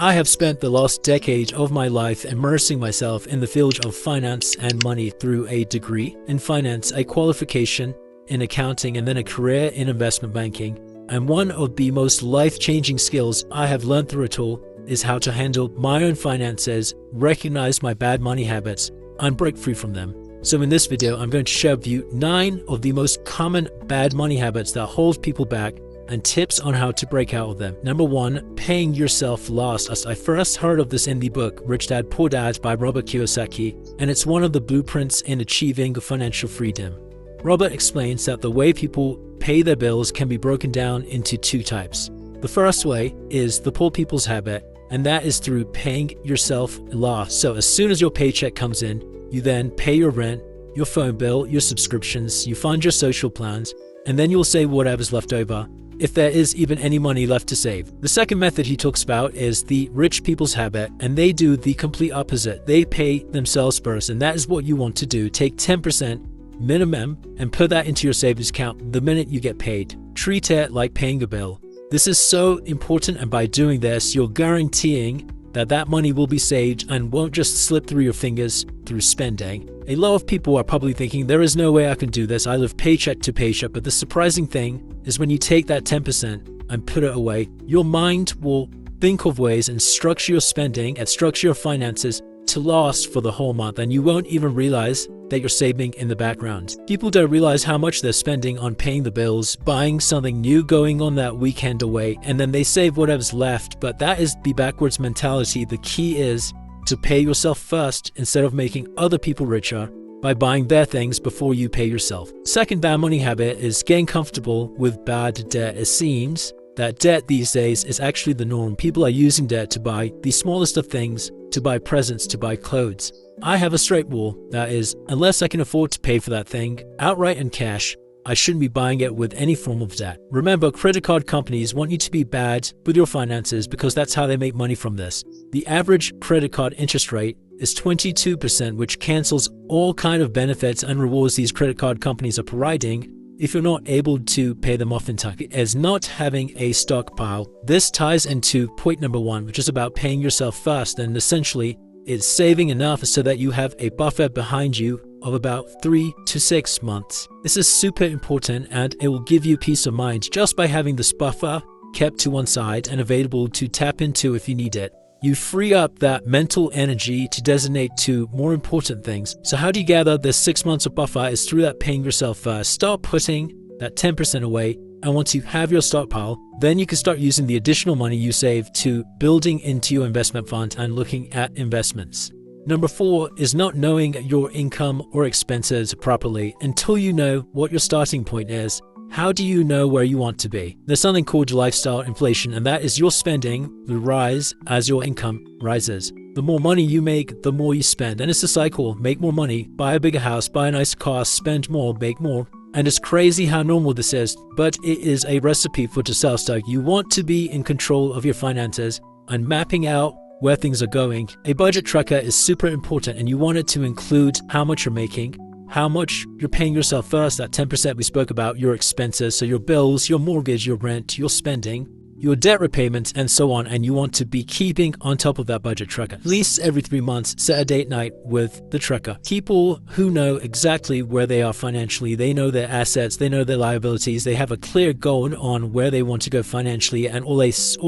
I have spent the last decade of my life immersing myself in the field of finance and money through a degree in finance, a qualification in accounting, and then a career in investment banking. And one of the most life-changing skills I have learned through it all is how to handle my own finances, recognize my bad money habits, and break free from them. So in this video, I'm going to share with you 9 of the most common bad money habits that hold people back and tips on how to break out of them. Number 1, paying yourself last. As I first heard of this in the book Rich Dad Poor Dad by Robert Kiyosaki, and it's one of the blueprints in achieving financial freedom. Robert explains that the way people pay their bills can be broken down into 2 types. The first way is the poor people's habit, and that is through paying yourself last. So as soon as your paycheck comes in, you then pay your rent, your phone bill, your subscriptions, you fund your social plans, and then you'll save whatever's left over, if there is even any money left to save. The second method he talks about is the rich people's habit, and they do the complete opposite. They pay themselves first, and that is what you want to do. Take 10% minimum and put that into your savings account the minute you get paid. Treat it like paying a bill. This is so important, and by doing this, you're guaranteeing that that money will be saved and won't just slip through your fingers through spending. A lot of people are probably thinking, there is no way I can do this. I live paycheck to paycheck. But the surprising thing is when you take that 10% and put it away, your mind will think of ways and structure your spending and structure your finances to last for the whole month, and you won't even realize that you're saving in the background. People don't realize how much they're spending on paying the bills, buying something new, going on that weekend away, and then they save whatever's left. But that is the backwards mentality. The key is to pay yourself first instead of making other people richer by buying their things before you pay yourself. Second bad money habit is getting comfortable with bad debt. It seems that debt these days is actually the norm. People are using debt to buy the smallest of things, to buy presents, to buy clothes. I have a straight rule, that is, unless I can afford to pay for that thing outright in cash, I shouldn't be buying it with any form of debt. Remember, credit card companies want you to be bad with your finances because that's how they make money from this. The average credit card interest rate is 22%, which cancels all kind of benefits and rewards these credit card companies are providing if you're not able to pay them off in time, as not having a stockpile. This ties into point number 1, which is about paying yourself first, and essentially it's saving enough so that you have a buffer behind you of about 3 to 6 months. This is super important, and it will give you peace of mind just by having this buffer kept to one side and available to tap into if you need it. You free up that mental energy to designate to more important things. So how do you gather this 6 months of buffer? Is through that paying yourself first. Start putting that 10% away, and once you have your stockpile, then you can start using the additional money you save to building into your investment fund and looking at investments. Number 4 is not knowing your income or expenses properly. Until you know what your starting point is, how do you know where you want to be? There's something called lifestyle inflation, and that is your spending will rise as your income rises. The more money you make, the more you spend. And it's a cycle. Make more money, buy a bigger house, buy a nicer car, spend more, make more. And it's crazy how normal this is, but it is a recipe for disaster. You want to be in control of your finances and mapping out where things are going. A budget tracker is super important, and you want it to include how much you're making, how much you're paying yourself first, that 10% we spoke about, your expenses, so your bills, your mortgage, your rent, your spending, your debt repayments, and so on. And you want to be keeping on top of that budget tracker. At least every 3 months, set a date night with the tracker. People who know exactly where they are financially, they know their assets, they know their liabilities, they have a clear goal on where they want to go financially, and all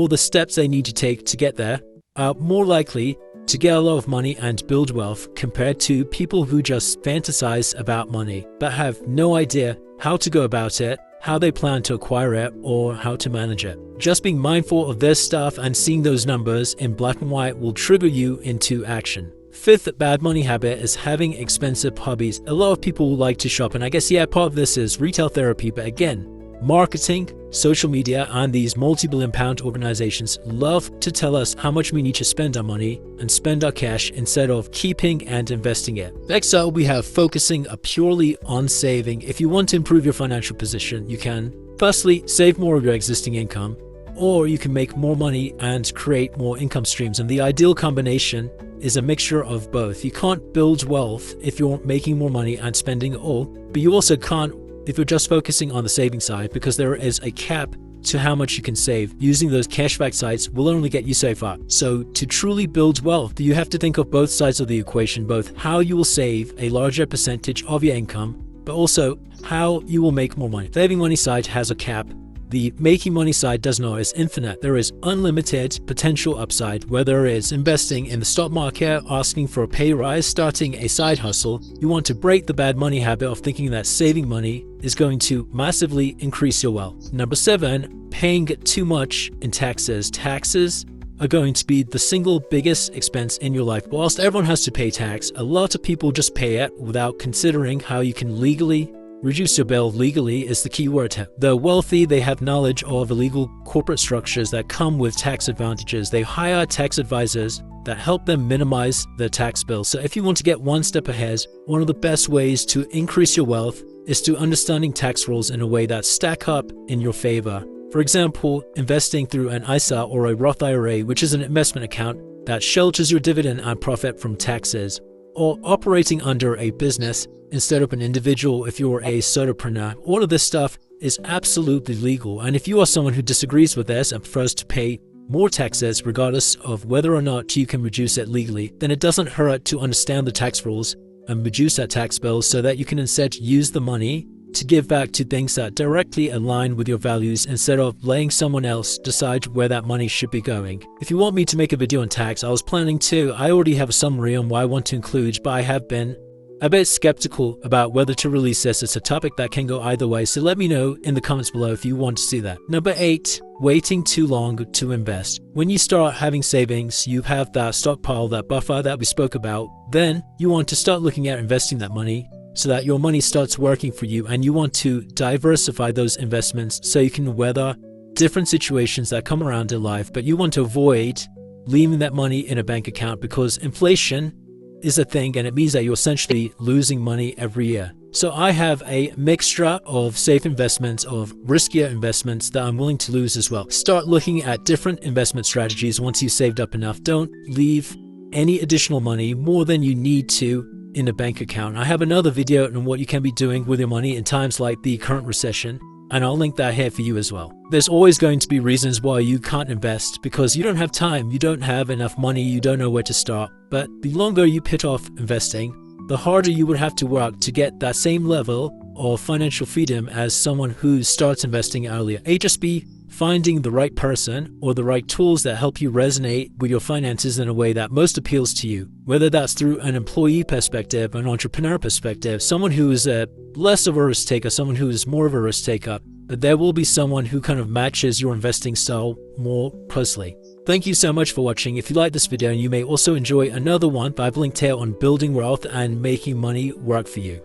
the steps they need to take to get there, are more likely to get a lot of money and build wealth compared to people who just fantasize about money but have no idea how to go about it, how they plan to acquire it, or how to manage it. Just being mindful of this stuff and seeing those numbers in black and white will trigger you into action. 5th bad money habit is having expensive hobbies. A lot of people like to shop, and I guess, yeah, part of this is retail therapy, but again, marketing, social media, and these multi-billion pound organizations love to tell us how much we need to spend our money and spend our cash instead of keeping and investing it. Next up, we have focusing purely on saving. If you want to improve your financial position, you can firstly save more of your existing income, or you can make more money and create more income streams. And the ideal combination is a mixture of both. You can't build wealth if you're making more money and spending it all, but you also can't if you're just focusing on the saving side, because there is a cap to how much you can save. Using those cashback sites will only get you so far. So to truly build wealth, you have to think of both sides of the equation, both how you will save a larger percentage of your income, but also how you will make more money. The saving money side has a cap. The making money side does not. It's infinite. There is unlimited potential upside, whether it's investing in the stock market, asking for a pay rise, starting a side hustle. You want to break the bad money habit of thinking that saving money is going to massively increase your wealth. Number 7, paying too much in taxes. Taxes are going to be the single biggest expense in your life. Whilst everyone has to pay tax, a lot of people just pay it without considering how you can legally reduce your bill. Legally is the key word. The wealthy, they have knowledge of illegal corporate structures that come with tax advantages. They hire tax advisors that help them minimize their tax bill. So if you want to get one step ahead, one of the best ways to increase your wealth is to understanding tax rules in a way that stack up in your favor. For example, investing through an ISA or a Roth IRA, which is an investment account that shelters your dividend and profit from taxes, or operating under a business instead of an individual if you're a solopreneur. All of this stuff is absolutely legal, and if you are someone who disagrees with this and prefers to pay more taxes regardless of whether or not you can reduce it legally, then it doesn't hurt to understand the tax rules and reduce that tax bill so that you can instead use the money to give back to things that directly align with your values instead of letting someone else decide where that money should be going. If you want me to make a video on tax, I was planning to. I already have a summary on what I want to include, but I have been a bit skeptical about whether to release this. It's a topic that can go either way, so let me know in the comments below if you want to see that. Number 8, waiting too long to invest. When you start having savings, you have that stockpile, that buffer that we spoke about, then you want to start looking at investing that money so that your money starts working for you, and you want to diversify those investments so you can weather different situations that come around in life. But you want to avoid leaving that money in a bank account because inflation is a thing, and it means that you're essentially losing money every year. So I have a mixture of safe investments, of riskier investments that I'm willing to lose as well. Start looking at different investment strategies once you've saved up enough. Don't leave any additional money more than you need to in a bank account. I have another video on what you can be doing with your money in times like the current recession, and I'll link that here for you as well. There's always going to be reasons why you can't invest because you don't have time, you don't have enough money, you don't know where to start. But the longer you put off investing, the harder you would have to work to get that same level of financial freedom as someone who starts investing earlier. Just be finding the right person or the right tools that help you resonate with your finances in a way that most appeals to you, whether that's through an employee perspective, an entrepreneur perspective, someone who is less of a risk taker, someone who is more of a risk taker, but there will be someone who kind of matches your investing style more closely. Thank you so much for watching. If you like this video, you may also enjoy another one that I've linked here on building wealth and making money work for you.